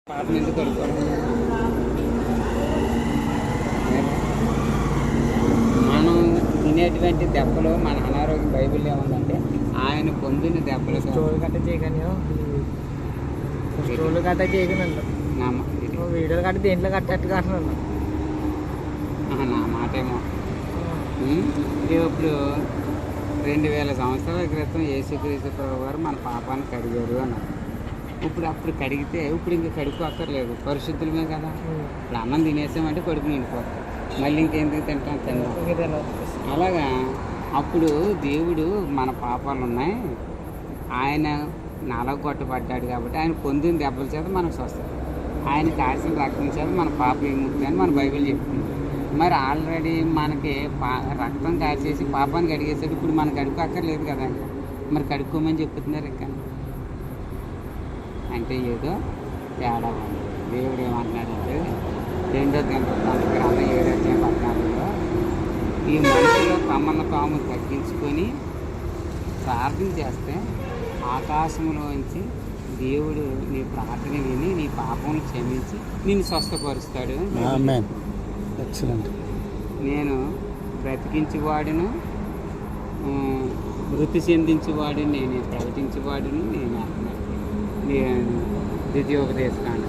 పాపం ఎందుకు కడుక్కోవడం? మనం తినేటువంటి దెబ్బలు మన అనారోగ్యం బైబిల్ ఏముందంటే ఆయన పొందిన దెబ్బలు స్టోర్ గట్ట చేయగానే స్టోర్లు గట్ట చేయగలండి వీడియోలు గట్ట దేంట్లో కట్టట్టుగా అంటున్నాను నా మాటేమో. ఇప్పుడు 2000 సంవత్సరాల క్రితం యేసుక్రీస్తు ప్రభు వారు మన పాపాన్ని కడిగారు అన్నారు. అప్పుడు కడిగితే ఇప్పుడు ఇంకా కడుక్కోక్కర్లేదు, పరిశుద్ధులమే కదా. ఇప్పుడు అన్నం తినేసామంటే కడుపు నిండిపోతాం, మళ్ళీ ఇంకెందుకు తింటాం తిన్నాం. అలాగా అప్పుడు దేవుడు మన పాపాలు ఉన్నాయి, ఆయన నలగొట్టబడ్డాడు కాబట్టి ఆయన పొందిన దెబ్బల చేత మనకు స్వస్థత, ఆయన కాసిన రక్తం చేత మన పాప విముక్తి అని మన బైబిల్ చెప్తుంది. మరి ఆల్రెడీ మనకి రక్తం కాచేసి పాపాన్ని కడిగేసాడు, ఇప్పుడు మనకు కడుక్కోక్కర్లేదు కదా. మరి కడుక్కోమని చెప్తున్నారు ఇంకా అంటే ఏదో తేడా ఉంది. దేవుడు ఏమంటున్నాడంటే 2వ గ్రంథం 7:14 ఈ మనుషుల్లో తమను తాము తగ్గించుకొని ప్రార్థన చేస్తే ఆకాశంలోంచి దేవుడు నీ ప్రార్థన విని నీ పాపములు క్షమించి నిన్ను స్వస్థపరుస్తాడు. ఎక్సలెంట్. నేను బ్రతికించేవాడును, మృతి చెందించేవాడును, నేను ప్రకటించేవాడును, నేను ద్వితీయోపదేశకాండం